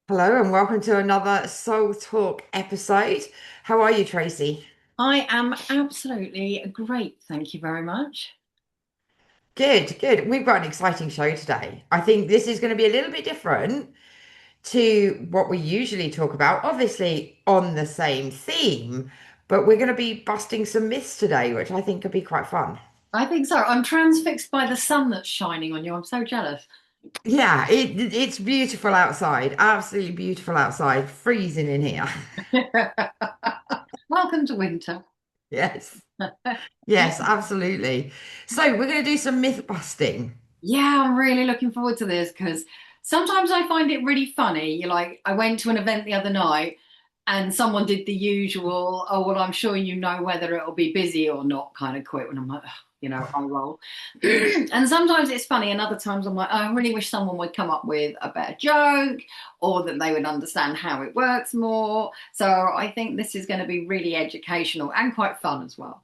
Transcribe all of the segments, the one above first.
Hello and welcome to another Soul Talk episode. How are you, Tracy? I am absolutely great. Thank you very much. Good, good. We've got an exciting show today. I think this is going to be a little bit different to what we usually talk about, obviously on the same theme, but we're going to be busting some myths today, which I think could be quite fun. I think so. I'm transfixed by the sun that's shining on you. I'm so jealous. Yeah, it's beautiful outside, absolutely beautiful outside, freezing in here. Welcome to winter. Yes, yes, absolutely. So we're going to do some myth busting. Yeah, I'm really looking forward to this because sometimes I find it really funny. I went to an event the other night and someone did the usual, oh, well, I'm sure you know whether it'll be busy or not kind of quit. And I'm like, "Ugh," I roll. And sometimes it's funny, and other times I'm like, oh, I really wish someone would come up with a better joke or that they would understand how it works more. So I think this is going to be really educational and quite fun as well.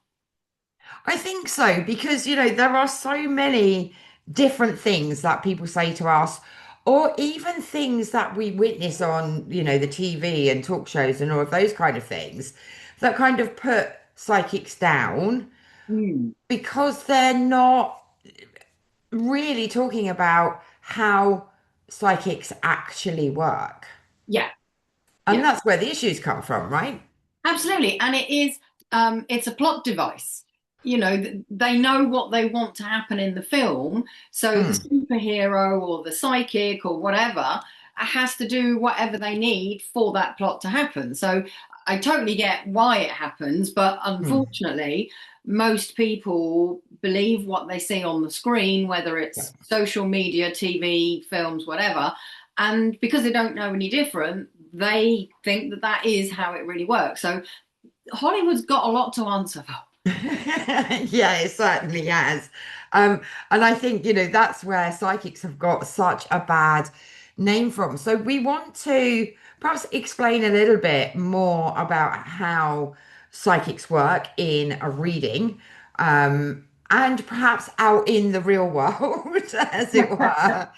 I think so because there are so many different things that people say to us, or even things that we witness on, the TV and talk shows and all of those kind of things that kind of put psychics down Mm. because they're not really talking about how psychics actually work. Yeah, And yeah. that's where the issues come from, right? Absolutely. And it's a plot device. They know what they want to happen in the film. So the Mm, superhero or the psychic or whatever has to do whatever they need for that plot to happen. So I totally get why it happens, but mm. unfortunately, most people believe what they see on the screen, whether Yeah. it's social media, TV, films, whatever. And because they don't know any different, they think that that is how it really works. So Hollywood's got a lot to answer for. Yeah, it certainly has. And I think, that's where psychics have got such a bad name from. So we want to perhaps explain a little bit more about how psychics work in a reading, and perhaps out in the real world, as it were.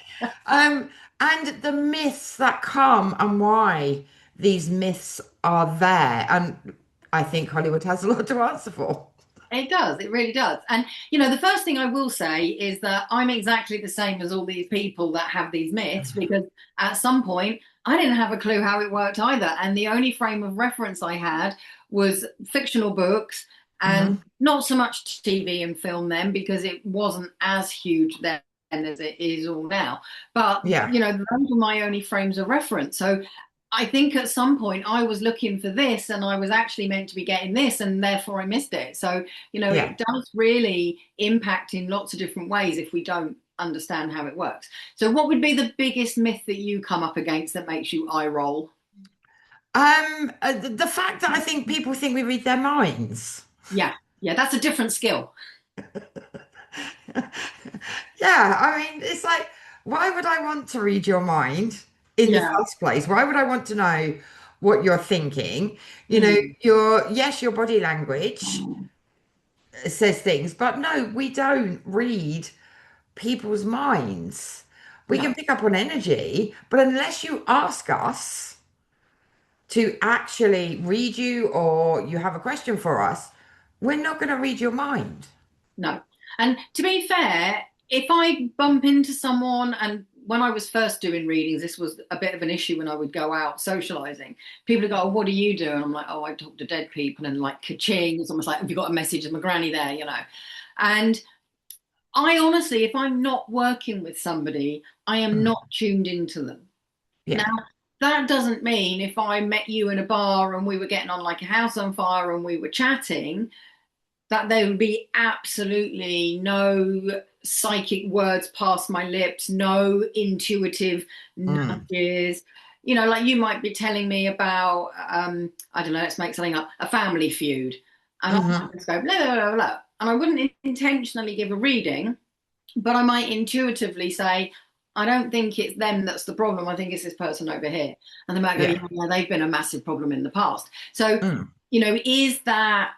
Um, and the myths that come and why these myths are there. And I think Hollywood has a lot to answer for. It does, it really does. And the first thing I will say is that I'm exactly the same as all these people that have these myths because at some point I didn't have a clue how it worked either. And the only frame of reference I had was fictional books and Hmm. not so much TV and film then because it wasn't as huge then as it is all now. But, Yeah, those were my only frames of reference. So I think at some point I was looking for this and I was actually meant to be getting this and therefore I missed it. So, yeah. it does really impact in lots of different ways if we don't understand how it works. So, what would be the biggest myth that you come up against that makes you eye roll? The fact that I think people think we read their minds. Yeah, yeah, that's a different skill. Yeah, I mean, it's like, why would I want to read your mind in the Yeah. first place? Why would I want to know what you're thinking? Mm. Your body language says things, but no, we don't read people's minds. We can No, pick up on energy, but unless you ask us to actually read you or you have a question for us, we're not going to read your mind. no. And to be fair, if I bump into someone, and when I was first doing readings, this was a bit of an issue when I would go out socializing. People would go, oh, what do you do? And I'm like, oh, I talk to dead people and like ka-ching. It's almost like, have you got a message of my granny there? And I honestly, if I'm not working with somebody, I am Mm, not tuned into them. yeah. Now, that doesn't mean if I met you in a bar and we were getting on like a house on fire and we were chatting, that there would be absolutely no psychic words past my lips, no intuitive Mm, nudges. Like you might be telling me about, I don't know, let's make something up, a family feud. And I hmm. might just go, blah, blah, blah, blah. And I wouldn't intentionally give a reading, but I might intuitively say, I don't think it's them that's the problem. I think it's this person over here. And they might go, Yeah. yeah, yeah, they've been a massive problem in the past. So, Mm, is that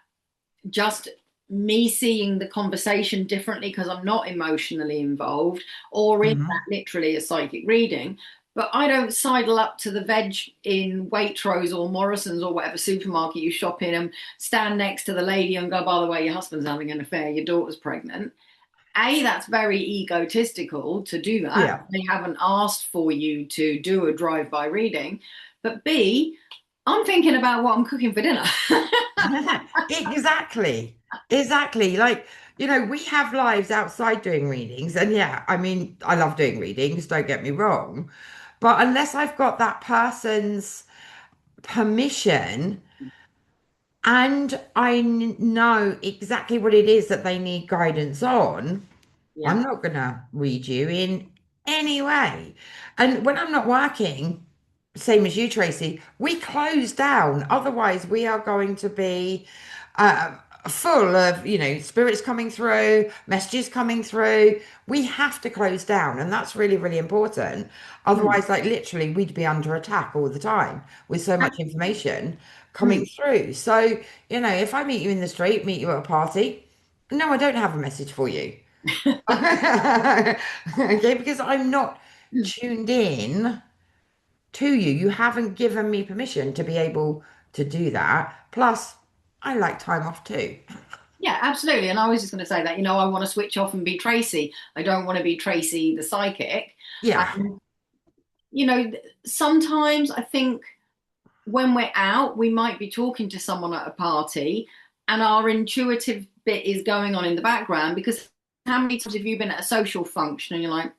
just me seeing the conversation differently because I'm not emotionally involved, or is that hmm. literally a psychic reading? but I don't sidle up to the veg in Waitrose or Morrison's or whatever supermarket you shop in and stand next to the lady and go, by the way, your husband's having an affair, your daughter's pregnant. A, that's very egotistical to do that. Yeah. They haven't asked for you to do a drive-by reading. But B, I'm thinking about what I'm cooking for dinner. Exactly. Exactly. Like, we have lives outside doing readings. And yeah, I mean, I love doing readings, don't get me wrong. But unless I've got that person's permission and know exactly what it is that they need guidance on, Yeah. I'm not going to read you in any way. And when I'm not working, same as you, Tracy, we close down. Otherwise, we are going to be uh, full of, spirits coming through, messages coming through. We have to close down. And that's really, really important. Mm. Otherwise, like literally, we'd be under attack all the time with so much information coming Mm. through. So, if I meet you in the street, meet you at a party, no, I don't have a message for you. Okay, because I'm not tuned in to you. You haven't given me permission to be able to do that. Plus, I like time off too. Yeah, absolutely. And I was just going to say that, I want to switch off and be Tracy. I don't want to be Tracy the psychic. Yeah. Um, sometimes I think when we're out, we might be talking to someone at a party and our intuitive bit is going on in the background because how many times have you been at a social function and you're like,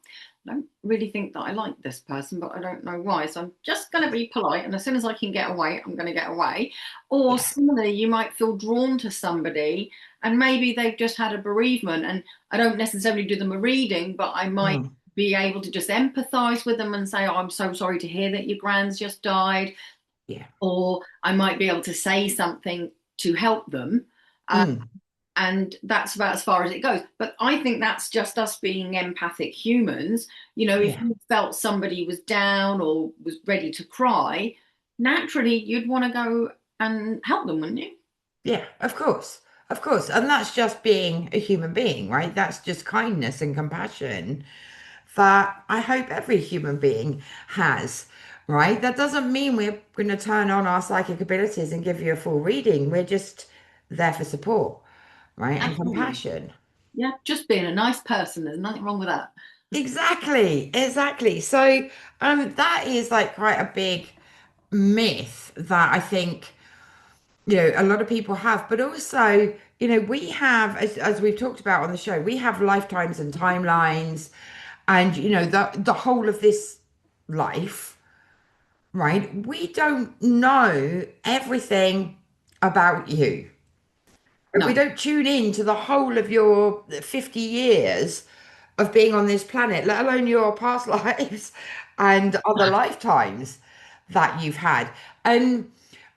I don't really think that I like this person, but I don't know why. So I'm just going to be polite. And as soon as I can get away, I'm going to get away. Or Yeah. similarly, you might feel drawn to somebody and maybe they've just had a bereavement. And I don't necessarily do them a reading, but I might Mm. be able to just empathize with them and say, oh, I'm so sorry to hear that your grand's just died. Yeah. Or I might be able to say something to help them. Mm. And that's about as far as it goes. But I think that's just us being empathic humans. If Yeah. you felt somebody was down or was ready to cry, naturally you'd want to go and help them, wouldn't you? Yeah. Of course. Of course. And that's just being a human being, right? That's just kindness and compassion that I hope every human being has, right? That doesn't mean we're going to turn on our psychic abilities and give you a full reading. We're just there for support, right? And Absolutely. compassion. Yeah, just being a nice person. There's nothing wrong with that. Exactly, exactly. So, that is like quite a big myth that I think, a lot of people have, but also, we have, as we've talked about on the show, we have lifetimes and timelines, and the whole of this life, right? We don't know everything about you. We No. don't tune in to the whole of your 50 years of being on this planet, let alone your past lives and other lifetimes that you've had. And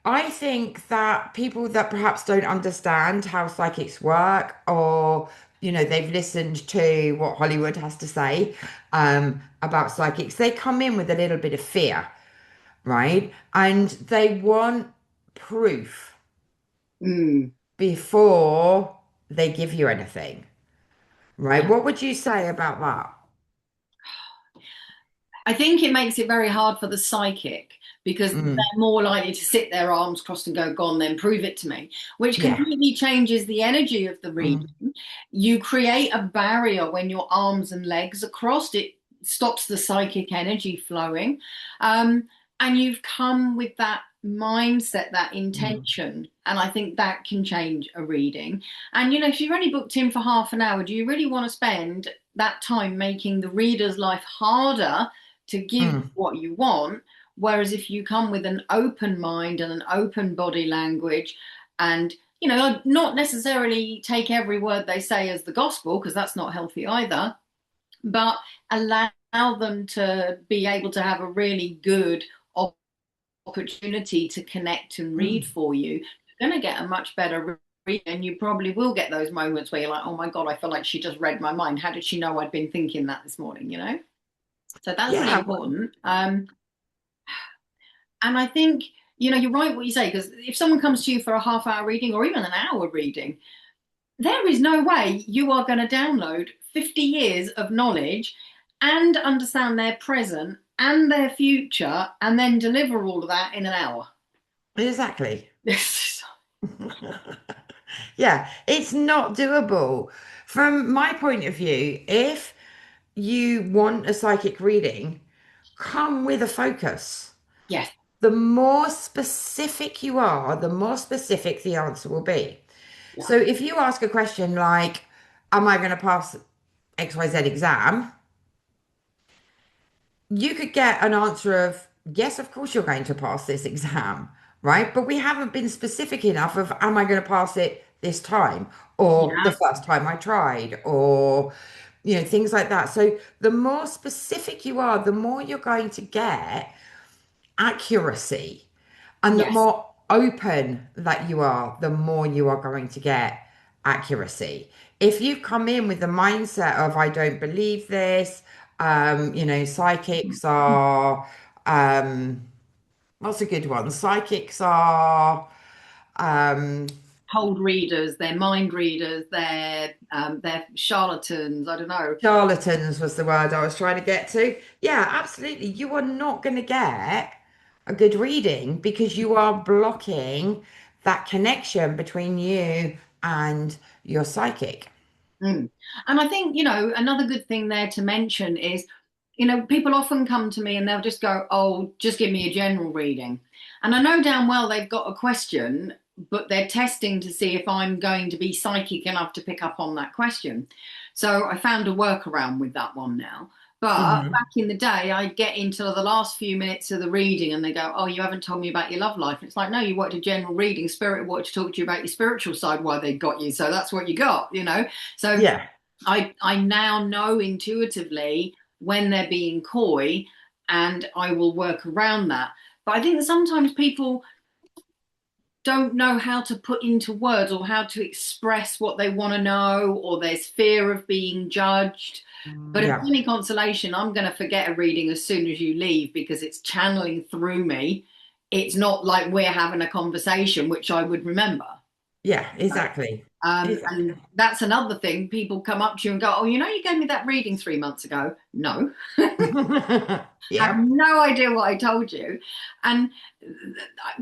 I think that people that perhaps don't understand how psychics work, or they've listened to what Hollywood has to say about psychics, they come in with a little bit of fear, right? And they want proof Mm. before they give you anything, right? Yeah. What would you say about that? I think it makes it very hard for the psychic because Mm, they're more likely to sit their arms crossed and go, "Go on, then prove it to me," which yeah. completely changes the energy of the reading. Mm, You create a barrier when your arms and legs are crossed. It stops the psychic energy flowing. Um, and you've come with that mindset, that mm, intention. And I think that can change a reading. And, if you're only booked in for half an hour, do you really want to spend that time making the reader's life harder to give mm, what you want? Whereas if you come with an open mind and an open body language and not necessarily take every word they say as the gospel, because that's not healthy either, but allow them to be able to have a really good opportunity to connect and read mm. for you. You're going to get a much better read, and you probably will get those moments where you're like, oh my God, I feel like she just read my mind. How did she know I'd been thinking that this morning? So that's really Yeah. important. And I think, you're right what you say, because if someone comes to you for a half-hour reading or even an hour reading, there is no way you are going to download 50 years of knowledge and understand their present and their future and then deliver all of that in an hour. Exactly. Yes. Yeah, it's not doable. From my point of view, if you want a psychic reading, come with a focus. Yes. The more specific you are, the more specific the answer will be. Yeah. So if you ask a question like, am I going to pass XYZ exam? You could get an answer of, yes, of course you're going to pass this exam, right? But we haven't been specific enough of, am I going to pass it this time? Or the Yeah. first time I tried, or, things like that. So the more specific you are, the more you're going to get accuracy. And the Yes. more open that you are, the more you are going to get accuracy. If you come in with the mindset of, I don't believe this, psychics are, um, what's a good one? Psychics are, um, Cold readers, they're mind readers, they're charlatans. I don't know. charlatans was the word I was trying to get to. Yeah, absolutely. You are not going to get a good reading because you are blocking that connection between you and your psychic. Mm. And I think, another good thing there to mention is, people often come to me and they'll just go, oh, just give me a general reading. And I know damn well they've got a question, but they're testing to see if I'm going to be psychic enough to pick up on that question. So I found a workaround with that one now. But Mhm. back in the day, I'd get into the last few minutes of the reading and they go, oh, you haven't told me about your love life. And it's like, no, you wanted a general reading. Spirit wanted to talk to you about your spiritual side, why they got you. So that's what you got. So Yeah. I now know intuitively when they're being coy and I will work around that. But I think that sometimes people don't know how to put into words or how to express what they want to know, or there's fear of being judged. But if Yeah. any consolation, I'm going to forget a reading as soon as you leave because it's channeling through me. It's not like we're having a conversation, which I would remember. Yeah, exactly. And Exactly. that's another thing. People come up to you and go, oh, you gave me that reading 3 months ago. No, have Yeah. no idea what I told you. And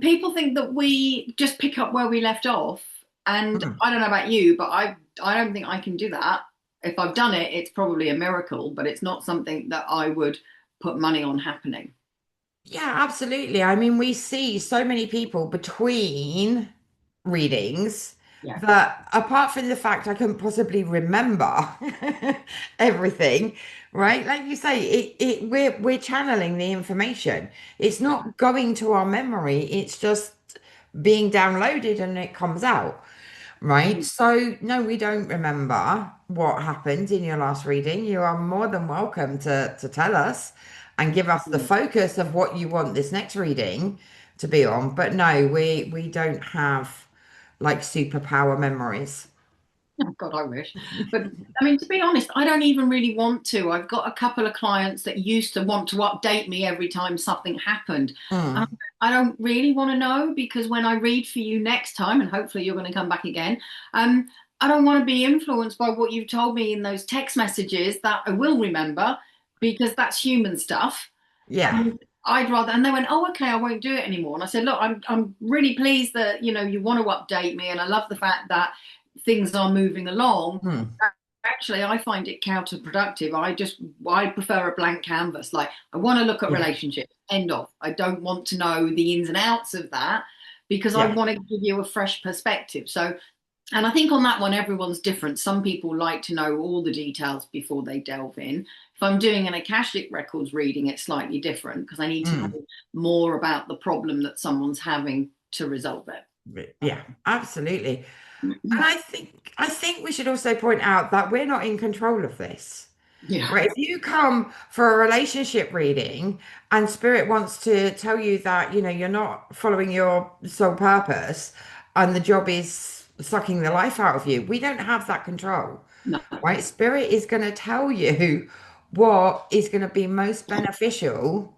people think that we just pick up where we left off. And Mm. I don't know about you, but I don't think I can do that. If I've done it, it's probably a miracle, but it's not something that I would put money on happening. Yeah, absolutely. I mean, we see so many people between readings Yeah. that apart from the fact I couldn't possibly remember everything, right? Like you say, we're channeling the information. It's not going to our memory, it's just being downloaded and it comes out. Right. So, no, we don't remember what happened in your last reading. You are more than welcome to tell us and give us the focus of what you want this next reading to be on. But no, we don't have like superpower memories. Oh God, I wish. But I mean, to be honest, I don't even really want to. I've got a couple of clients that used to want to update me every time something happened. And Mm, I don't really want to know because when I read for you next time, and hopefully you're going to come back again, I don't want to be influenced by what you've told me in those text messages that I will remember because that's human stuff. yeah. And I'd rather, and they went, oh, okay, I won't do it anymore. And I said, look, I'm really pleased that, you want to update me. And I love the fact that things are moving along. Mm, Actually, I find it counterproductive. I prefer a blank canvas. Like, I want to look at yeah. relationships, end of. I don't want to know the ins and outs of that because I Yeah. want to give you a fresh perspective. So, and I think on that one, everyone's different. Some people like to know all the details before they delve in. If I'm doing an Akashic Records reading, it's slightly different because I need to Mm. know more about the problem that someone's having to resolve it. Yeah, absolutely. And I think we should also point out that we're not in control of this. Yeah. Right. If you come for a relationship reading and spirit wants to tell you that, you're not following your soul purpose and the job is sucking the life out of you, we don't have that control. No. Right. Spirit is going to tell you what is going to be most beneficial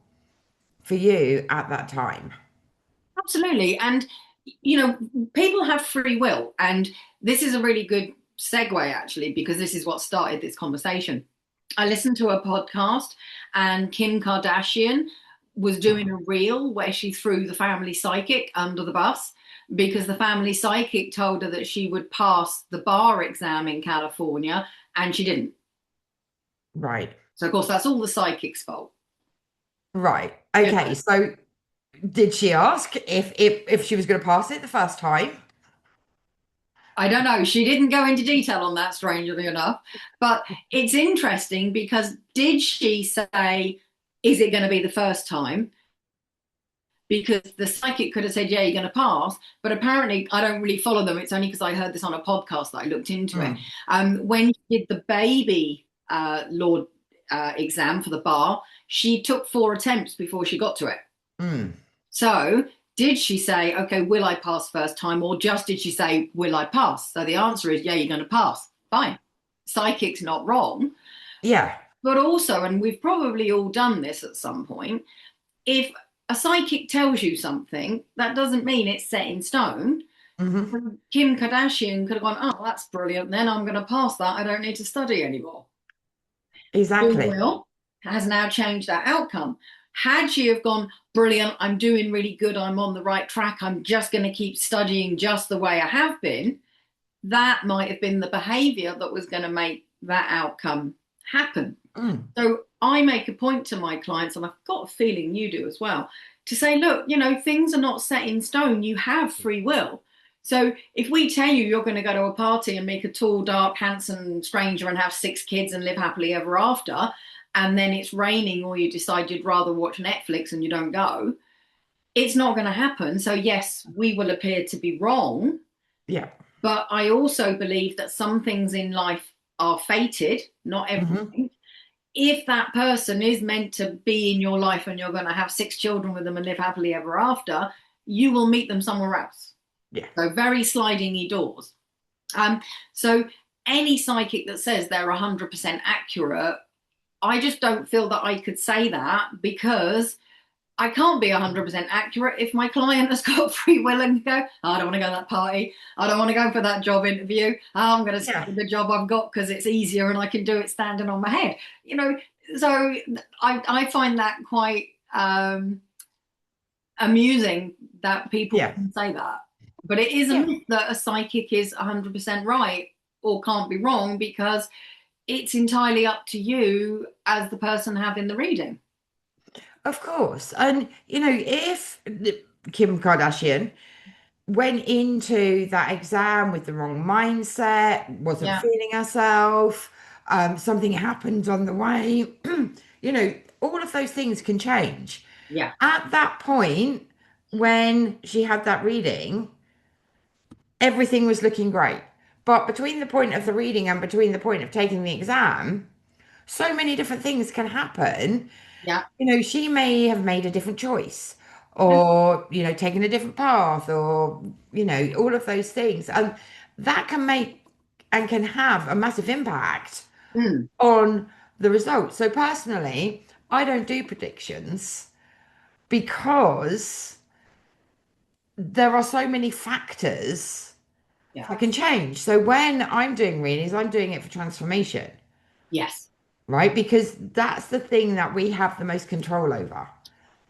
for you at that time. Absolutely. And, people have free will. And this is a really good segue, actually, because this is what started this conversation. I listened to a podcast, and Kim Kardashian was doing Oh, a reel where she threw the family psychic under the bus because the family psychic told her that she would pass the bar exam in California and she didn't. right. So, of course, that's all the psychic's fault. Right. You Okay. know, So did she ask if she was going to pass it the first time? I don't know. She didn't go into detail on that, strangely enough. But it's interesting because did she say, is it going to be the first time? Because the psychic could have said, yeah, you're going to pass. But apparently, I don't really follow them. It's only because I heard this on a podcast that I looked into it. Mm, When she did the baby law exam for the bar, she took 4 attempts before she got to it. mm. So, did she say, okay, will I pass first time? Or just did she say, will I pass? So the answer is, yeah, you're going to pass. Fine. Psychic's not wrong. Yeah. But also, and we've probably all done this at some point, if a psychic tells you something, that doesn't mean it's set in stone. Hmm. Kim Kardashian could have gone, oh, that's brilliant. Then I'm going to pass that. I don't need to study anymore. Free Exactly. will has now changed that outcome. Had she have gone, brilliant, I'm doing really good, I'm on the right track, I'm just going to keep studying just the way I have been, that might have been the behavior that was going to make that outcome happen. Mm, So I make a point to my clients, and I've got a feeling you do as well, to say, look, things are not set in stone. You have free will. So if we tell you you're going to go to a party and meet a tall, dark, handsome stranger and have 6 kids and live happily ever after, and then it's raining or you decide you'd rather watch Netflix and you don't go, it's not going to happen. So yes, we will appear to be wrong, yeah. but I also believe that some things in life are fated, not Hmm. everything. If that person is meant to be in your life and you're going to have 6 children with them and live happily ever after, you will meet them somewhere else. Yeah. So very slidingy doors. Um, so any psychic that says they're 100% accurate, I just don't feel that I could say that because I can't be 100% accurate if my client has got free will and go, oh, I don't want to go to that party. I don't want to go for that job interview. Oh, I'm going to stick Yeah. with the job I've got because it's easier and I can do it standing on my head. You know, so I find that quite amusing that people Yeah. can say that. But it is a Yeah. myth that a psychic is 100% right or can't be wrong because it's entirely up to you as the person having the reading. Of course. And, if Kim Kardashian went into that exam with the wrong mindset, wasn't Yeah, feeling herself, something happened on the way, all of those things can change. yeah, At that point, when she had that reading, everything was looking great. But between the point of the reading and between the point of taking the exam, so many different things can happen. yeah. She may have made a different choice or, taken a different path or, all of those things. And that can make and can have a massive impact Mm, on the results. So personally, I don't do predictions because there are so many factors yeah. that can change. So when I'm doing readings, I'm doing it for transformation, Yes. right? Because that's the thing that we have the most control over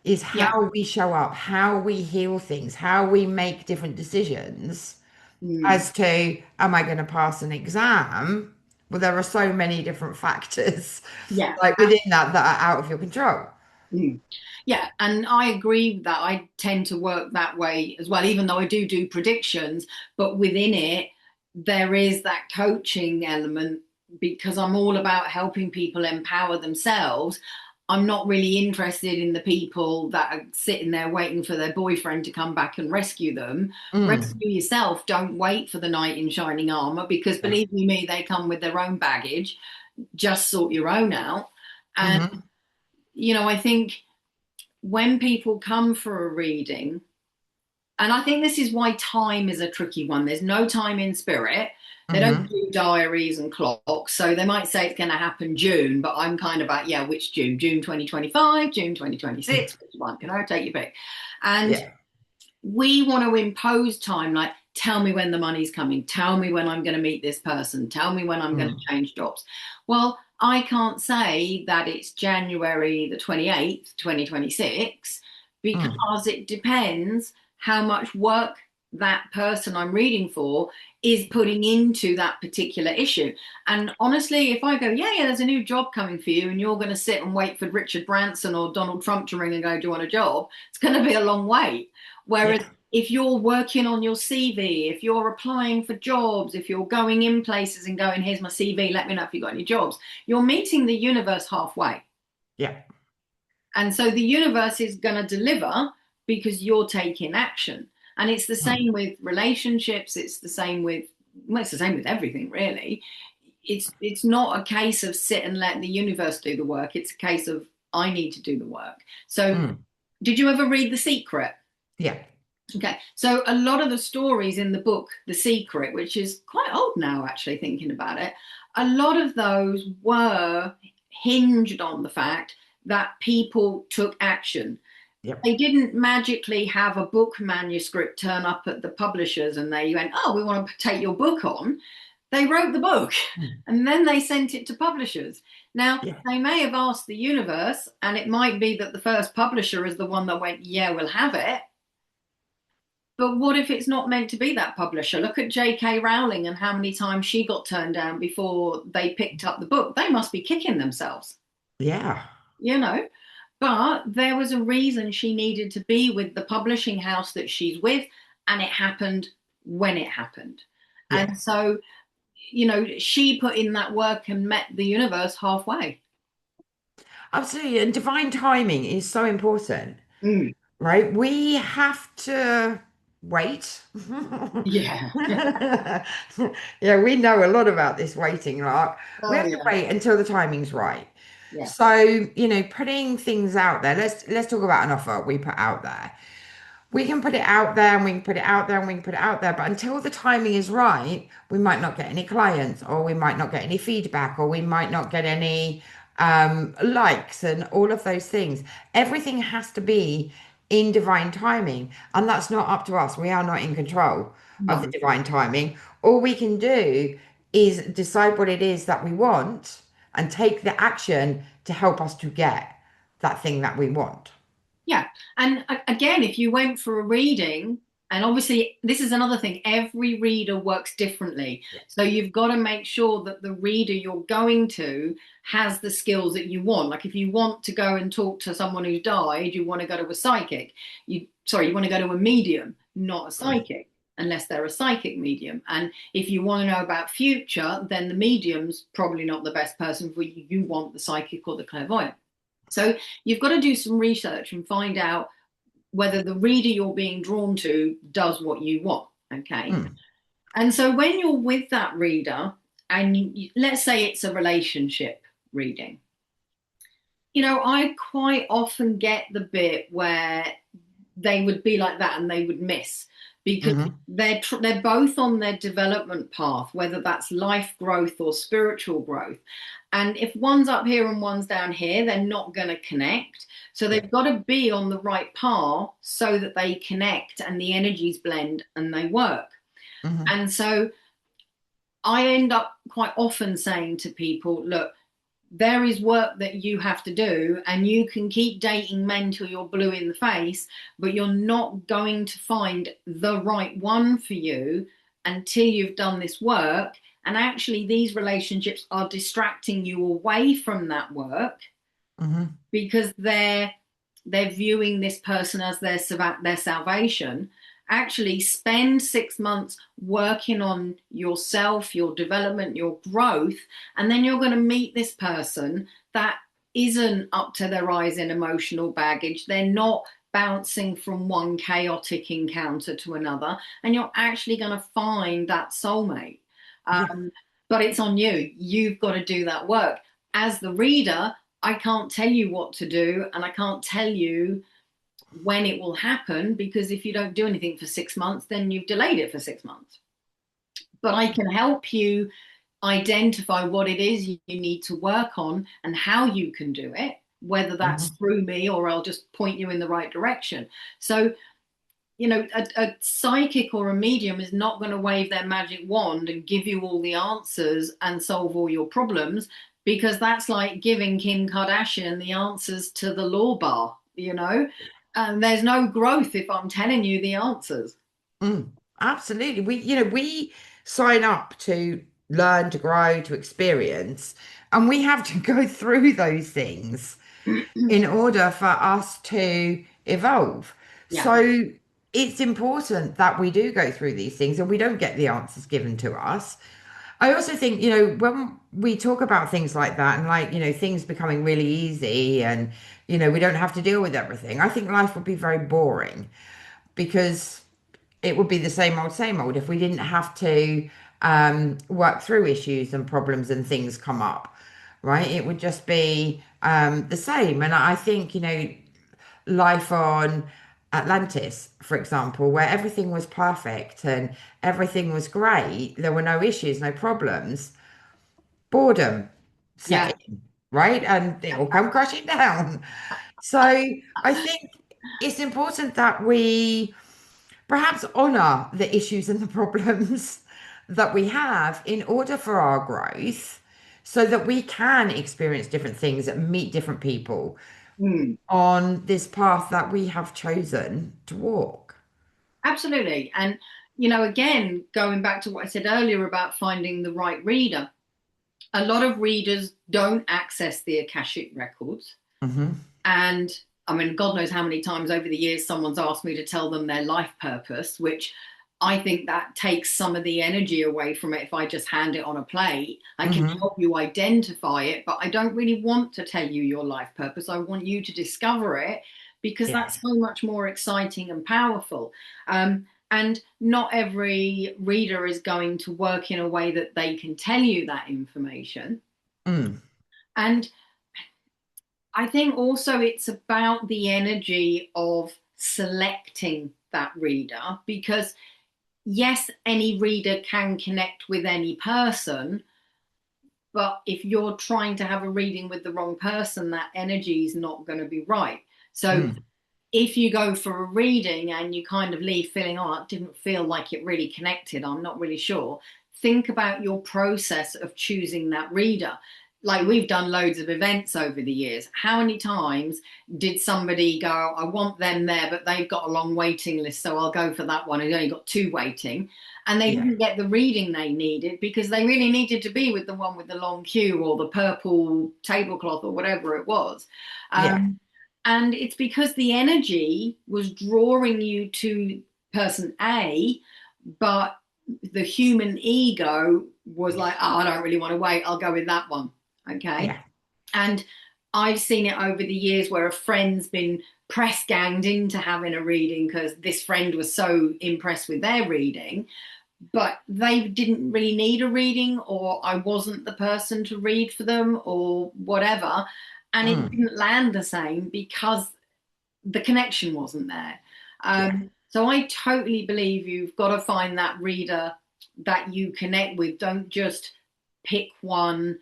is Yeah. how we show up, how we heal things, how we make different decisions Mm, as to, am I going to pass an exam? Well, there are so many different factors yeah. like within that are out of your control. Mm. Yeah. And I agree with that. I tend to work that way as well, even though I do predictions, but within it, there is that coaching element because I'm all about helping people empower themselves. I'm not really interested in the people that are sitting there waiting for their boyfriend to come back and rescue them. Mm, Rescue yourself. Don't wait for the knight in shining armor because yeah. believe you me, they come with their own baggage. Just sort your own out. And, Hmm. I think when people come for a reading, and I think this is why time is a tricky one. There's no time in spirit. They don't Hmm. do diaries and clocks. So they might say it's going to happen June, but I'm kind of like, yeah, which June? June 2025, June 2026, which one? Take your pick. And Yeah. we want to impose time like, tell me when the money's coming. Tell me when I'm going to meet this person. Tell me when I'm going to Mm, change jobs. Well, I can't say that it's January the 28th, 2026, Mm, because it depends how much work that person I'm reading for is putting into that particular issue. And honestly, if I go, yeah, yeah, there's a new job coming for you, and you're going to sit and wait for Richard Branson or Donald Trump to ring and go, do you want a job? It's going to be a long wait. Whereas yeah, if you're working on your CV, if you're applying for jobs, if you're going in places and going, here's my CV, let me know if you've got any jobs, you're meeting the universe halfway. yeah. And so the universe is going to deliver because you're taking action. And it's the Mm, same with relationships. It's the same with, well, it's the same with everything, really. It's not a case of sit and let the universe do the work. It's a case of I need to do the work. So, mm, did you ever read The Secret? yeah, Okay, so a lot of the stories in the book, The Secret, which is quite old now, actually, thinking about it, a lot of those were hinged on the fact that people took action. yep. They didn't magically have a book manuscript turn up at the publishers and they went, oh, we want to take your book on. They wrote the book Mm, and then they sent it to publishers. Now, yeah, they may have asked the universe, and it might be that the first publisher is the one that went, yeah, we'll have it. But what if it's not meant to be that publisher? Look at J.K. Rowling and how many times she got turned down before they picked up the book. They must be kicking themselves, yeah, you know? But there was a reason she needed to be with the publishing house that she's with, and it happened when it happened. yeah. And so, she put in that work and met the universe halfway. Absolutely. And divine timing is so important, Mm. right? We have to wait. Yeah. Yeah, we know a lot about this waiting, Lark. We Oh, have to yeah. wait until the timing's right. Yeah. So, putting things out there. Let's talk about an offer we put out there. We can put it out there and we can put it out there and we can put it out there, but until the timing is right, we might not get any clients or we might not get any feedback or we might not get any likes and all of those things. Everything has to be in divine timing, and that's not up to us. We are not in control of the No. divine timing. All we can do is decide what it is that we want and take the action to help us to get that thing that we want. Yeah. And again, if you went for a reading, and obviously this is another thing, every reader works differently. Yeah. So you've got to make sure that the reader you're going to has the skills that you want. Like if you want to go and talk to someone who's died, you want to go to a psychic. You want to go to a medium, not a Mm, psychic. Unless they're a psychic medium. And if you want to know about future, then the medium's probably not the best person for you. You want the psychic or the clairvoyant. So you've got to do some research and find out whether the reader you're being drawn to does what you want. Okay. mm, And so when you're with that reader, and let's say it's a relationship reading, I quite often get the bit where they would be like that and they would miss because mhm. they're both on their development path, whether that's life growth or spiritual growth. And if one's up here and one's down here, they're not going to connect. So Yeah. they've got to be on the right path so that they connect and the energies blend and they work. Mhm. And so I end up quite often saying to people, look, there is work that you have to do, and you can keep dating men till you're blue in the face, but you're not going to find the right one for you until you've done this work. And actually, these relationships are distracting you away from that work Mhm. because they're viewing this person as their salvation. Actually spend 6 months working on yourself, your development, your growth, and then you're going to meet this person that isn't up to their eyes in emotional baggage. They're not bouncing from one chaotic encounter to another, and you're actually going to find that soulmate. Yeah. um, but it's on you. You've got to do that work. As the reader, I can't tell you what to do, and I can't tell you when it will happen, because if you don't do anything for 6 months, then you've delayed it for 6 months. But I can help you identify what it is you need to work on and how you can do it, whether that's Mhm. through me or I'll just point you in the right direction. So, a psychic or a medium is not going to wave their magic wand and give you all the answers and solve all your problems. because that's like giving Kim Kardashian the answers to the law bar, you know? And there's no growth if I'm telling you the answers. Mm, absolutely. We sign up to learn, to grow, to experience, and we have to go through those things in order for us to evolve. Yeah. So it's important that we do go through these things and we don't get the answers given to us. I also think, when we talk about things like that and like, things becoming really easy and, we don't have to deal with everything, I think life would be very boring because it would be the same old if we didn't have to work through issues and problems and things come up, right? It would just be the same. And I think, life on Atlantis, for example, where everything was perfect and everything was great, there were no issues, no problems, boredom Yeah. set in, right? And it will come crashing down. So I think it's important that we perhaps honor the issues and the problems that we have in order for our growth so that we can experience different things and meet different people Mm. on this path that we have chosen to walk. Absolutely. And, again, going back to what I said earlier about finding the right reader, a lot of readers don't access the Akashic records. Hmm. And I mean, God knows how many times over the years someone's asked me to tell them their life purpose, which I think that takes some of the energy away from it if I just hand it on a plate. I can Hmm. help you identify it, but I don't really want to tell you your life purpose. I want you to discover it because Yeah. that's so much more exciting and powerful. And not every reader is going to work in a way that they can tell you that information. Mm. And I think also it's about the energy of selecting that reader because, yes, any reader can connect with any person, but if you're trying to have a reading with the wrong person, that energy is not going to be right. So Mm. if you go for a reading and you kind of leave feeling, oh, it didn't feel like it really connected, I'm not really sure, think about your process of choosing that reader. Like we've done loads of events over the years. How many times did somebody go, I want them there, but they've got a long waiting list, so I'll go for that one. And only got two waiting. And they Yeah. didn't get the reading they needed because they really needed to be with the one with the long queue or the purple tablecloth or whatever it was. Yeah. Um, and it's because the energy was drawing you to person A, but the human ego was like, oh, I don't really want to wait. I'll go with that one. Okay. Yeah. And I've seen it over the years where a friend's been press ganged into having a reading because this friend was so impressed with their reading, but they didn't really need a reading, or I wasn't the person to read for them, or whatever. And it Mm. didn't land the same because the connection wasn't there. Yeah. So I totally believe you've got to find that reader that you connect with. Don't just pick one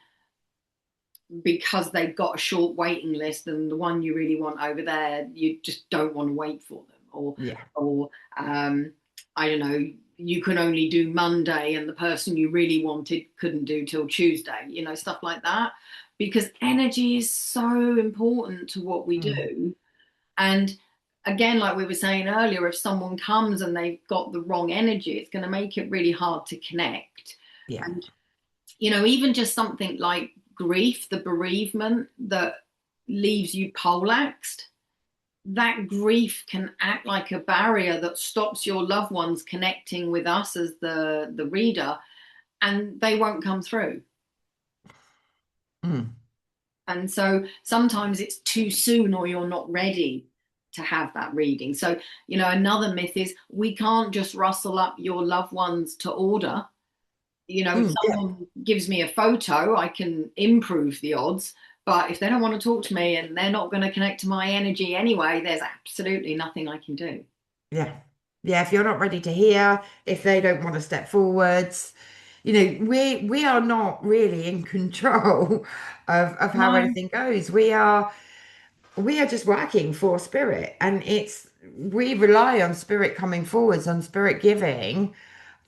because they've got a short waiting list and the one you really want over there, you just don't want to wait for them. Yeah. Or I don't know, you can only do Monday and the person you really wanted couldn't do till Tuesday, stuff like that. Because energy is so important to what we Mm. do. And again, like we were saying earlier, if someone comes and they've got the wrong energy, it's going to make it really hard to connect. Yeah. And, even just something like grief, the bereavement that leaves you poleaxed, that grief can act like a barrier that stops your loved ones connecting with us as the reader, and they won't come through. Mm. And so sometimes it's too soon or you're not ready to have that reading. So, another myth is we can't just rustle up your loved ones to order. If Mm. Yeah. someone gives me a photo, I can improve the odds. But if they don't want to talk to me and they're not going to connect to my energy anyway, there's absolutely nothing I can do. Yeah. Yeah. If you're not ready to hear, if they don't want to step forwards, we are not really in control of how No. anything goes. We are just working for spirit, and we rely on spirit coming forwards, on spirit giving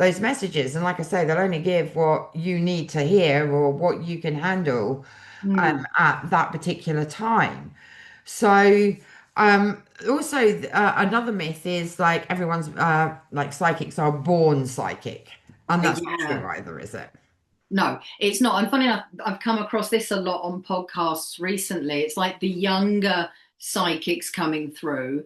those messages. And like I say, they'll only give what you need to hear or what you can handle Mm. at that particular time. So, also, another myth is like everyone's like psychics are born psychic, and that's not Yeah. true either, is it? No, it's not. And funny enough, I've come across this a lot on podcasts recently. It's like the younger psychics coming through,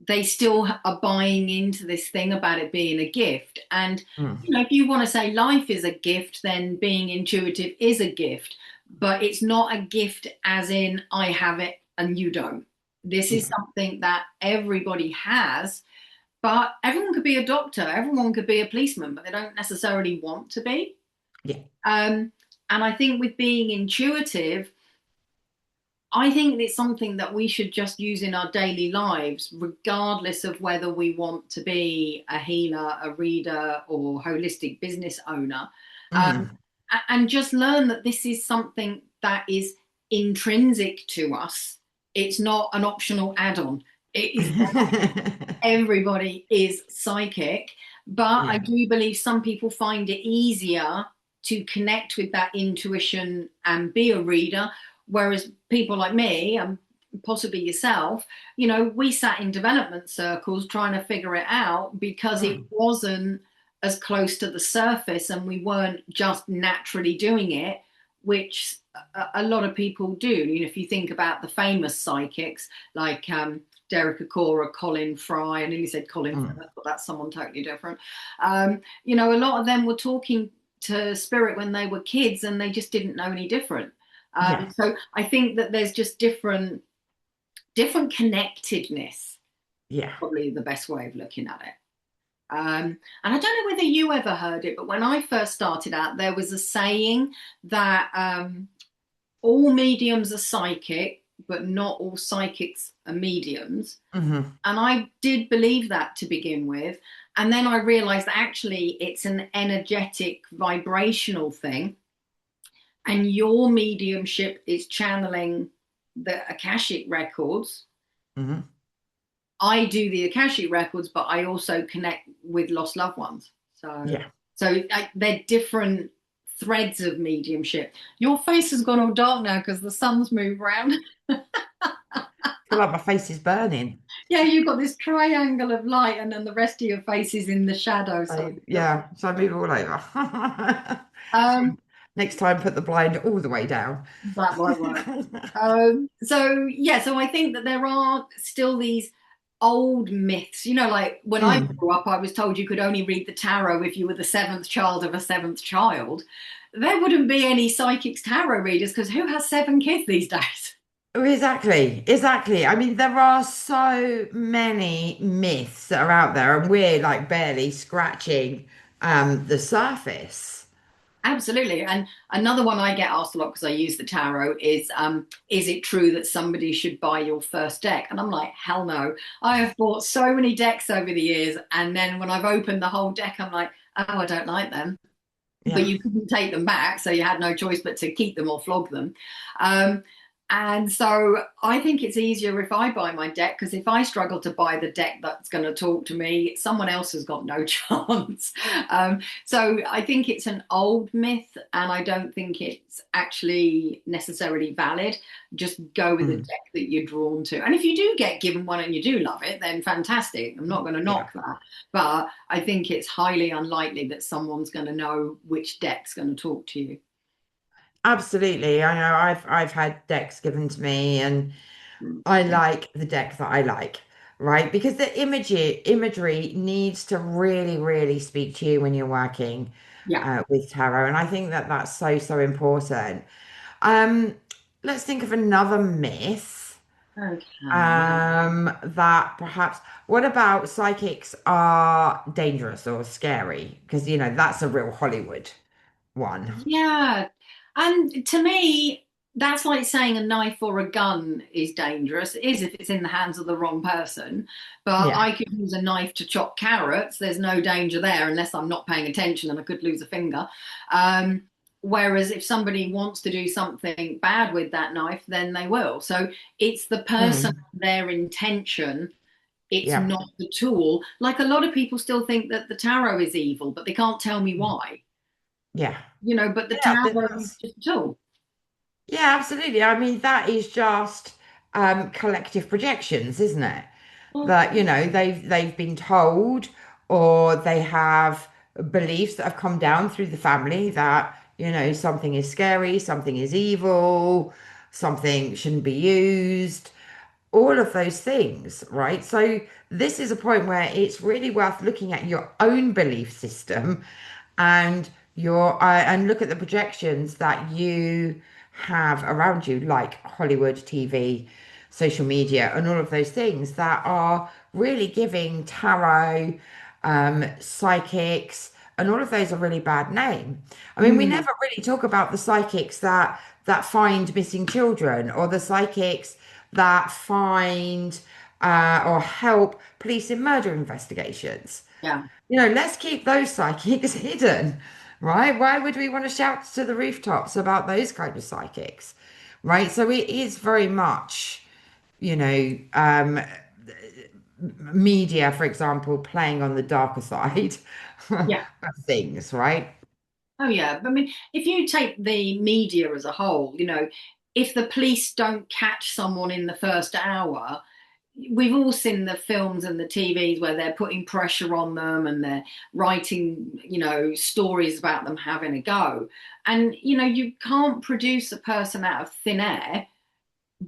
they still are buying into this thing about it being a gift. And, Mm. if you want to say life is a gift, then being intuitive is a gift, but it's not a gift as in I have it and you don't. This is Yeah, something that everybody has, but everyone could be a doctor, everyone could be a policeman, but they don't necessarily want to be. yeah, Um, and I think with being intuitive, I think it's something that we should just use in our daily lives, regardless of whether we want to be a healer, a reader, or holistic business owner. Um, hmm. and just learn that this is something that is intrinsic to us. It's not an optional add on. It is, everybody is psychic, but I Yeah. do believe some people find it easier to connect with that intuition and be a reader, whereas people like me and possibly yourself, we sat in development circles trying to figure it out because it Mm. wasn't as close to the surface and we weren't just naturally doing it, which a lot of people do. If you think about the famous psychics like Derek Acora, Colin Fry. I nearly said Colin Mm. Firth, but that's someone totally different. A lot of them were talking to spirit when they were kids and they just didn't know any different. Yeah. So I think that there's just different connectedness, Yeah. probably the best way of looking at it. And I don't know whether you ever heard it, but when I first started out, there was a saying that all mediums are psychic, but not all psychics are mediums. Hmm. And I did believe that to begin with. And then I realized that actually it's an energetic, vibrational thing. And your mediumship is channeling the Akashic records. Hmm. I do the Akashic records, but I also connect with lost loved ones. So, Yeah. they're different threads of mediumship. Your face has gone all dark now because the sun's moved around. Feel like my face is burning. Yeah, you've got this triangle of light, and then the rest of your face is in the shadow. So, Yeah, so I move all over. um, Next time, put the blind all the way down. that might work. So yeah, so I think that there are still these old myths. Like when I Mm. grew up, I was told you could only read the tarot if you were the seventh child of a seventh child. There wouldn't be any psychics tarot readers because who has seven kids these days? Oh, exactly, exactly. I mean, there are so many myths that are out there, and we're like barely scratching the surface. Absolutely. And another one I get asked a lot because I use the tarot is it true that somebody should buy your first deck? And I'm like, hell no. I have bought so many decks over the years, and then when I've opened the whole deck, I'm like, oh, I don't like them. But Yeah. you couldn't take them back, so you had no choice but to keep them or flog them. Um, and so I think it's easier if I buy my deck because if I struggle to buy the deck that's going to talk to me, someone else has got no chance. So I think it's an old myth, and I don't think it's actually necessarily valid. Just go with the Mm. deck that you're drawn to. And if you do get given one and you do love it, then fantastic. I'm not going to Yeah. knock that. But I think it's highly unlikely that someone's going to know which deck's going to talk to you. Absolutely. I know I've had decks given to me, and Mm. I like the deck that I like, right? Because the imagery needs to really, really speak to you when you're working Yeah. with tarot, and I think that that's so, so important. Um, let's think of another myth Okay. that perhaps. What about psychics are dangerous or scary? Because that's a real Hollywood one. Yeah. And to me, that's like saying a knife or a gun is dangerous. It is if it's in the hands of the wrong person. But Yeah. I could use a knife to chop carrots. There's no danger there unless I'm not paying attention and I could lose a finger. Um, Whereas if somebody wants to do something bad with that knife, then they will. So it's the person, Mm. their intention It's Yeah. not the tool. Like a lot of people still think that the tarot is evil, but they can't tell me why. Yeah. But the Yeah, but tarot is that's just a tool. yeah, absolutely. I mean, that is just collective projections, isn't it? Well, That, they've been told, or they have beliefs that have come down through the family that, something is scary, something is evil, something shouldn't be used, all of those things, right? So this is a point where it's really worth looking at your own belief system and and look at the projections that you have around you, like Hollywood, TV, social media, and all of those things that are really giving tarot, psychics, and all of those a really bad name. I mean, we mm, never really talk about the psychics that find missing children, or the psychics that find or help police in murder investigations. yeah. Let's keep those psychics hidden, right? Why would we want to shout to the rooftops about those kind of psychics, right? So it is very much, you know, um, media, for example, playing on the darker side of Yeah. things, right? Oh, yeah. But I mean, if you take the media as a whole, if the police don't catch someone in the first hour, we've all seen the films and the TVs where they're putting pressure on them and they're writing, stories about them having a go. And, you can't produce a person out of thin air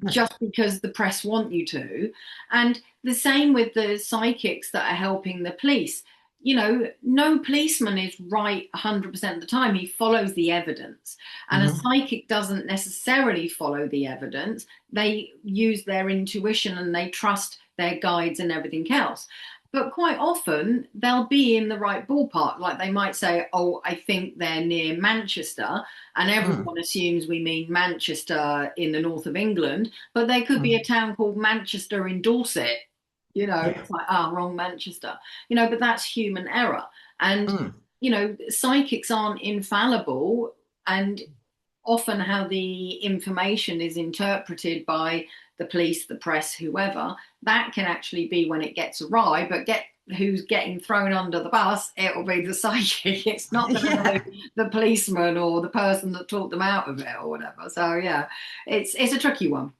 No. just because the press want you to. And the same with the psychics that are helping the police. No policeman is right 100% of the time. He follows the evidence. And a Mhm. psychic doesn't necessarily follow the evidence. They use their intuition and they trust their guides and everything else. But quite often they'll be in the right ballpark. Like they might say, oh, I think they're near Manchester. And Mm. everyone assumes we mean Manchester in the north of England, but there could be a Mm. town called Manchester in Dorset. Yeah. It's like, wrong Manchester. But that's human error. And, Mm. psychics aren't infallible. And often how the information is interpreted by the police, the press, whoever, that can actually be when it gets awry, but get who's getting thrown under the bus, it'll be the psychic. It's not going to Yeah. be the policeman or the person that talked them out of it or whatever. So yeah, it's a tricky one.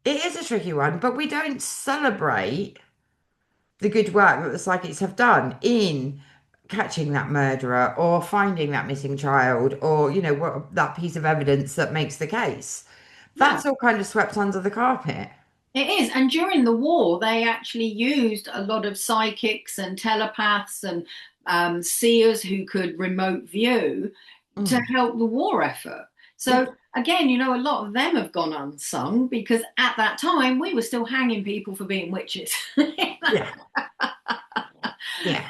It is a tricky one, but we don't celebrate the good work that the psychics have done in catching that murderer or finding that missing child, or what, that piece of evidence that makes the case. Yeah. That's all kind of swept under the carpet. It is. And during the war, they actually used a lot of psychics and telepaths and seers who could remote view to Mm. help the war effort. Yeah. So, again, a lot of them have gone unsung because at that time we were still hanging people for being witches. Yeah. Yeah.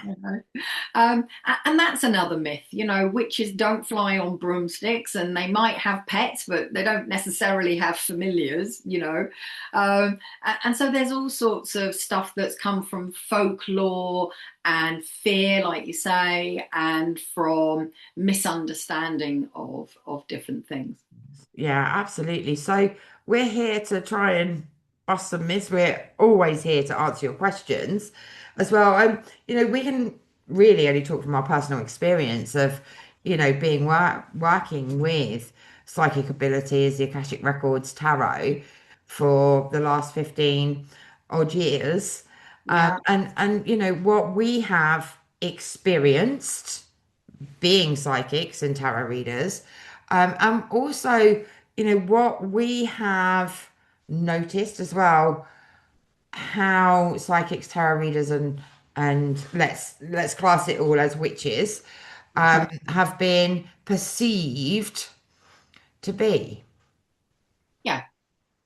And that's another myth. Witches don't fly on broomsticks and they might have pets, but they don't necessarily have familiars. And so there's all sorts of stuff that's come from folklore and fear, like you say, and from misunderstanding of different things. Yeah, absolutely. So we're here to try and bust some myths. We're always here to answer your questions as well. We can really only talk from our personal experience of, being working with psychic abilities, the Akashic Records, tarot for the last 15 odd years. Yeah. And what we have experienced being psychics and tarot readers. And also, what we have noticed as well, how psychics, tarot readers, and let's class it all as witches, have been perceived to be. Yeah.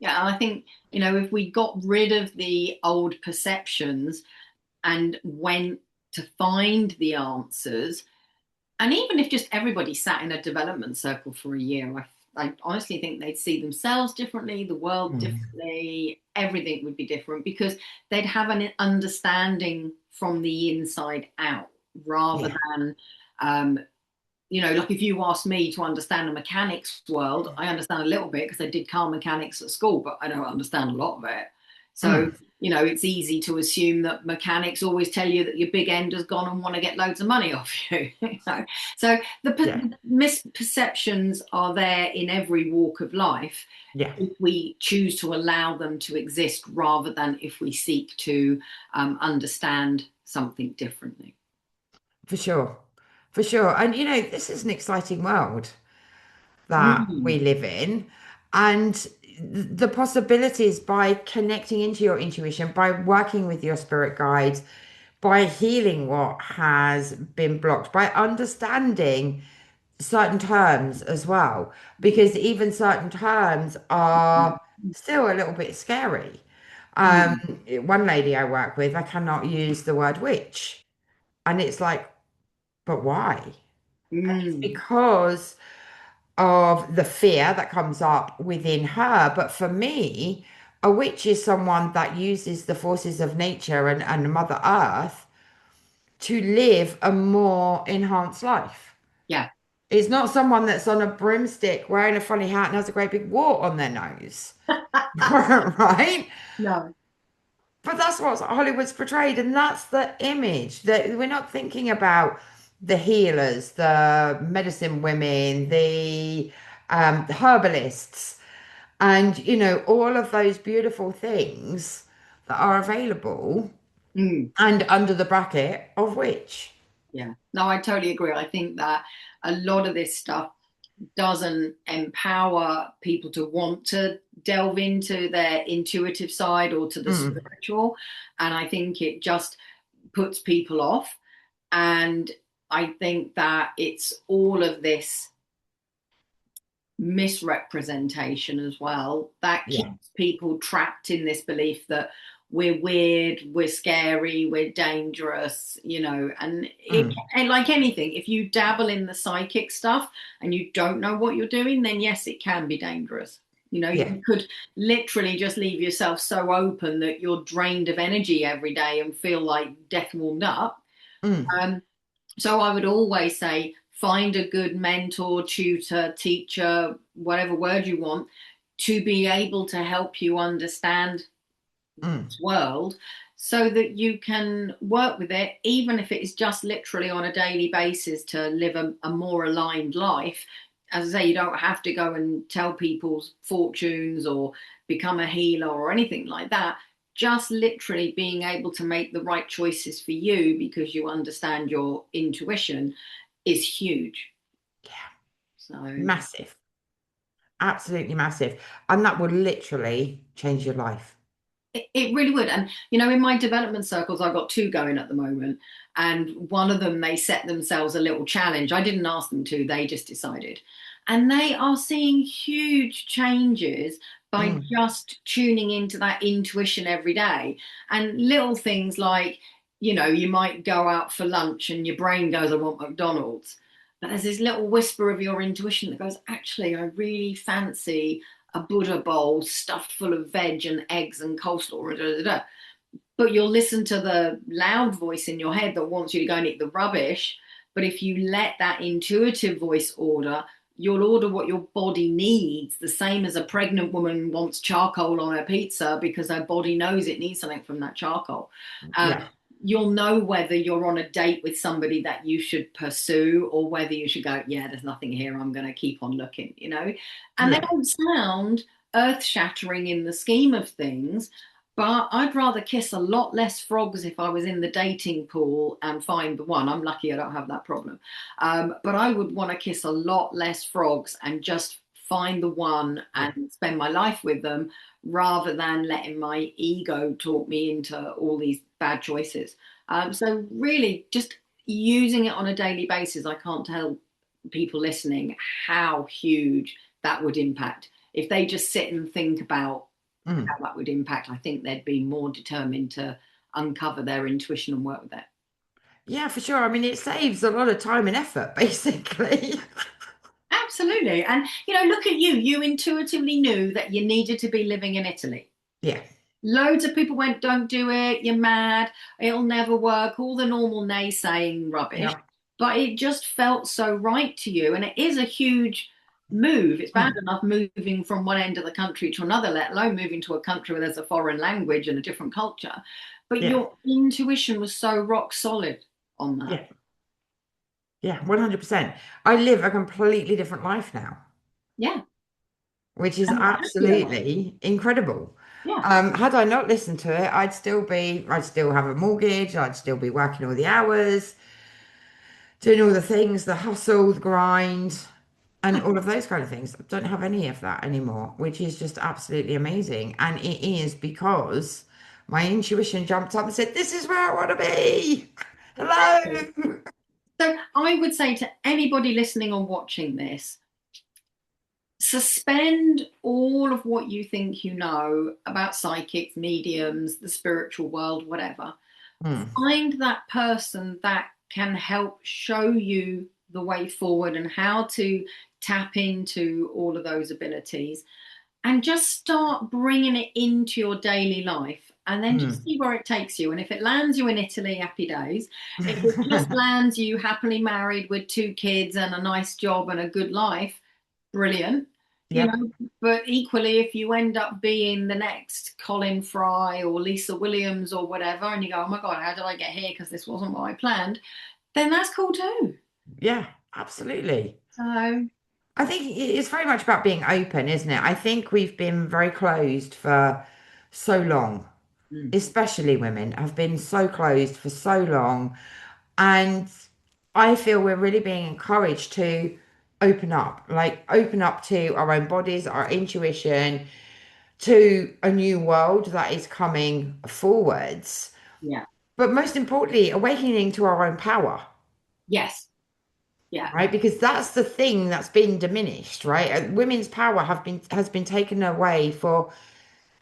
Yeah. And I think, if we got rid of the old perceptions and went to find the answers, and even if just everybody sat in a development circle for a year, I honestly think they'd see themselves differently, the world Mm. differently, everything would be different because they'd have an understanding from the inside out rather Yeah. than, like if you ask me to understand the mechanics world, I understand a little bit because I did car mechanics at school, but I don't understand a lot of it. So, Mm. it's easy to assume that mechanics always tell you that your big end has gone and want to get loads of money off you. So Yeah. the misperceptions are there in every walk of life Yeah. if we choose to allow them to exist rather than if we seek to understand something differently. For sure. For sure. And this is an exciting world that we Mm, live in. And the possibilities by connecting into your intuition, by working with your spirit guides, by healing what has been blocked, by understanding certain terms as well, because even certain terms mm, are still a little bit scary. Um, mm, One lady I work with, I cannot use the word witch. And it's like, but why? It's mm, because of the fear that comes up within her. But for me, a witch is someone that uses the forces of nature and Mother Earth to live a more enhanced life. yeah. It's not someone that's on a broomstick wearing a funny hat and has a great big wart on their nose, right? No. But that's what Hollywood's portrayed, and that's the image that we're not thinking about the healers, the medicine women, the herbalists, and all of those beautiful things that are available Mm. and under the bracket of which. Yeah, no, I totally agree. I think that a lot of this stuff doesn't empower people to want to delve into their intuitive side or to the Mm, spiritual. And I think it just puts people off. And I think that it's all of this misrepresentation as well that yeah. keeps people trapped in this belief that we're weird, we're scary, we're dangerous, Mm, and like anything, if you dabble in the psychic stuff and you don't know what you're doing, then yes, it can be dangerous. yeah. You could literally just leave yourself so open that you're drained of energy every day and feel like death warmed up. Mm, Um, so I would always say find a good mentor, tutor, teacher, whatever word you want, to be able to help you understand mm, this world so that you can work with it, even if it is just literally on a daily basis to live a more aligned life. As I say, you don't have to go and tell people's fortunes or become a healer or anything like that. Just literally being able to make the right choices for you because you understand your intuition is huge. yeah. So Massive. Absolutely massive. And that will literally change your life. it really would. And, in my development circles, I've got two going at the moment. And one of them, they set themselves a little challenge. I didn't ask them to, they just decided. And they are seeing huge changes by Mm, just tuning into that intuition every day. And little things like, you might go out for lunch and your brain goes, I want McDonald's. But there's this little whisper of your intuition that goes, actually, I really fancy a Buddha bowl stuffed full of veg and eggs and coleslaw. Da, da, da. But you'll listen to the loud voice in your head that wants you to go and eat the rubbish. But if you let that intuitive voice order, you'll order what your body needs, the same as a pregnant woman wants charcoal on her pizza because her body knows it needs something from that charcoal. yeah. You'll know whether you're on a date with somebody that you should pursue or whether you should go, yeah, there's nothing here. I'm going to keep on looking. And they Yeah. don't sound earth shattering in the scheme of things, but I'd rather kiss a lot less frogs if I was in the dating pool and find the one. I'm lucky I don't have that problem. But I would want to kiss a lot less frogs and just find the one Yeah. and spend my life with them rather than letting my ego talk me into all these bad choices. So, really, just using it on a daily basis, I can't tell people listening how huge that would impact. If they just sit and think about Mm. how that would impact, I think they'd be more determined to uncover their intuition and work with it. Yeah, for sure. I mean, it saves a lot of time and effort, basically. Absolutely. And, look at you. You intuitively knew that you needed to be living in Italy. Yeah. Loads of people went, don't do it, you're mad, it'll never work, all the normal naysaying rubbish. Yeah. But it just felt so right to you. And it is a huge move. It's bad Mm. enough moving from one end of the country to another, let alone moving to a country where there's a foreign language and a different culture. But Yeah, your intuition was so rock solid on that. yeah, yeah, 100%. I live a completely different life now, Yeah. which is And a happier life. absolutely incredible. Yeah. Had I not listened to it, I'd still have a mortgage, I'd still be working all the hours, doing all the things, the hustle, the grind, and all of those kind of things. I don't have any of that anymore, which is just absolutely amazing. And it is because my intuition jumped up and said, "This is where I want to be." Exactly. Hello. So I would say to anybody listening or watching this, suspend all of what you think you know about psychics, mediums, the spiritual world, whatever. Hmm. Find that person that can help show you the way forward and how to tap into all of those abilities, and just start bringing it into your daily life, and then just Hmm. see where it takes you. And if it lands you in Italy, happy days. If it just lands you happily married with two kids and a nice job and a good life, brilliant. You Yep. know, but equally, if you end up being the next Colin Fry or Lisa Williams or whatever, and you go, oh my God, how did I get here? Because this wasn't what I planned, then that's cool too. Yeah, absolutely. So, I think it's very much about being open, isn't it? I think we've been very closed for so long, mm, especially women have been so closed for so long. And I feel we're really being encouraged to open up to our own bodies, our intuition, to a new world that is coming forwards. yeah, But most importantly, awakening to our own power, yes, yeah, right? Because that's the thing that's been diminished, right? Women's power has been taken away for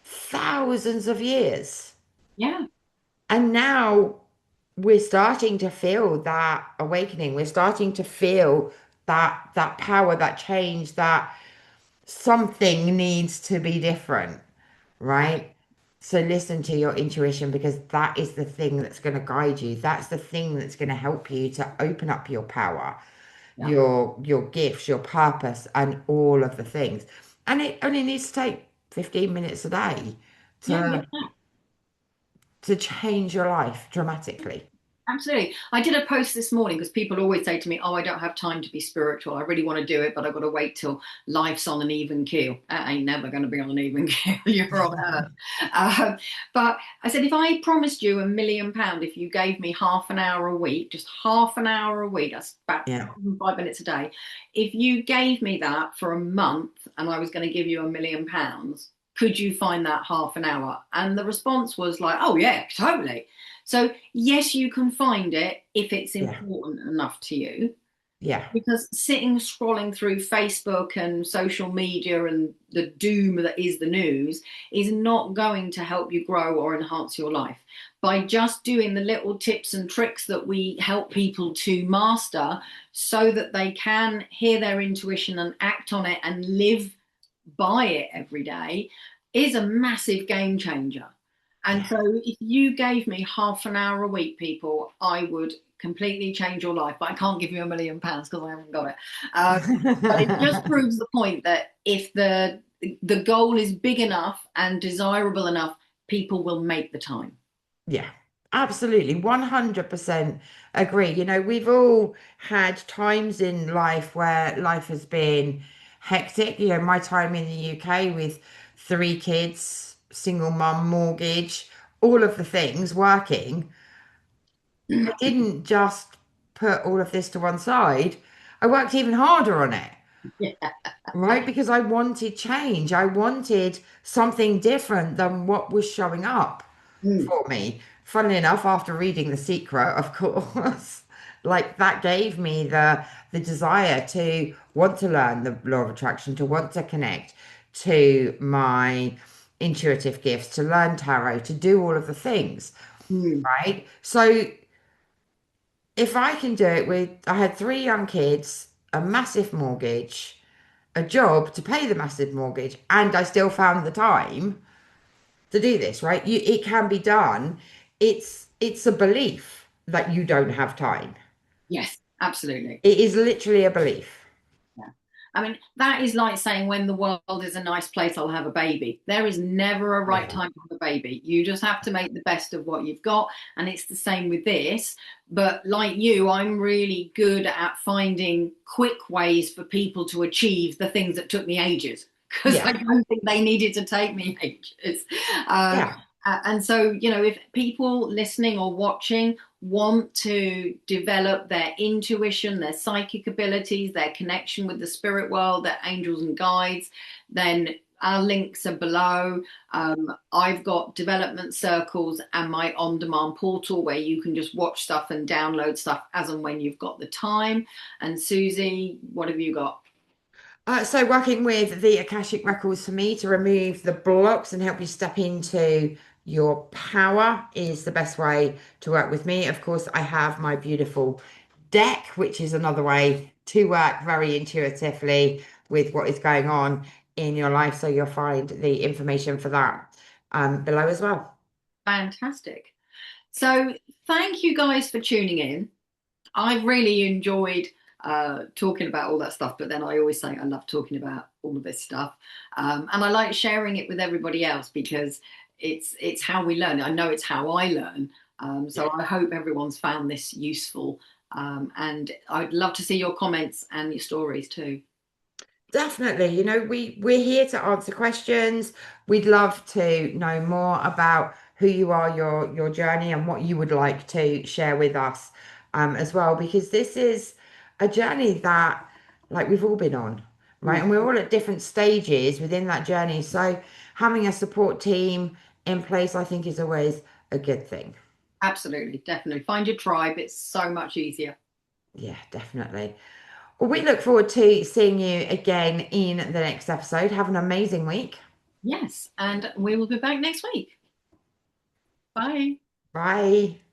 thousands of years. yeah, And now we're starting to feel that awakening. We're starting to feel that power, that change, that something needs to be different, right? So listen to your intuition because that is the thing that's going to guide you. That's the thing that's going to help you to open up your power, yeah, your gifts, your purpose, and all of the things. And it only needs to take 15 minutes a day yeah, to yeah. change your life dramatically. Absolutely. I did a post this morning because people always say to me, oh, I don't have time to be spiritual. I really want to do it, but I've got to wait till life's on an even keel. That ain't never going to be on an even keel. You're on earth. But I said, if I promised you £1 million, if you gave me half an hour a week, just half an hour a week, that's about Yeah, 5 minutes a day. If you gave me that for a month and I was going to give you £1 million, could you find that half an hour? And the response was like, oh, yeah, totally. So, yes, you can find it if it's yeah, important enough to you. yeah, Because sitting scrolling through Facebook and social media and the doom that is the news is not going to help you grow or enhance your life. By just doing the little tips and tricks that we help people to master so that they can hear their intuition and act on it and live by it every day is a massive game changer. And yeah. so, if you gave me half an hour a week, people, I would completely change your life. But I can't give you £1 million because I haven't got it. But it just proves the point that if the goal is big enough and desirable enough, people will make the time. Yeah, absolutely. 100% agree. You know, we've all had times in life where life has been hectic. You know, my time in the UK with three kids, single mum, mortgage, all of the things working. I didn't just put all of this to one side. I worked even harder on it. Yeah. Right? Because I wanted change. I wanted something different than what was showing up Mm, for me. Funnily enough, after reading The Secret, of course, like that gave me the desire to want to learn the law of attraction, to want to connect to my intuitive gifts, to learn tarot, to do all of the things, mm, right? So if I can do it with, I had three young kids, a massive mortgage, a job to pay the massive mortgage, and I still found the time to do this, right? It can be done. It's a belief that you don't have time. yes, absolutely. It is literally a belief. Yeah. I mean, that is like saying when the world is a nice place, I'll have a baby. There is never a right Yeah. time to have a baby. You just have to make the best of what you've got. And it's the same with this. But like you, I'm really good at finding quick ways for people to achieve the things that took me ages. Because I Yeah. don't think they needed to take me ages. Um, Yeah. and so, if people listening or watching want to develop their intuition, their psychic abilities, their connection with the spirit world, their angels and guides, then our links are below. I've got development circles and my on demand portal where you can just watch stuff and download stuff as and when you've got the time. And Susie, what have you got? So working with the Akashic Records for me to remove the blocks and help you step into your power is the best way to work with me. Of course, I have my beautiful deck, which is another way to work very intuitively with what is going on in your life. So you'll find the information for that below as well. Fantastic. So, thank you guys for tuning in. I really enjoyed talking about all that stuff, but then I always say I love talking about all of this stuff, and I like sharing it with everybody else because it's how we learn. I know it's how I learn, so Yeah. I hope everyone's found this useful, and I'd love to see your comments and your stories too. Definitely. We're here to answer questions. We'd love to know more about who you are, your journey, and what you would like to share with us, as well, because this is a journey that, like, we've all been on, right? Mm, And we're all at different stages within that journey. So having a support team in place, I think, is always a good thing. absolutely, definitely. Find your tribe. It's so much easier. Yeah, definitely. Well, we look forward to seeing you again in the next episode. Have an amazing week. Yes, and we will be back next week. Bye. Bye.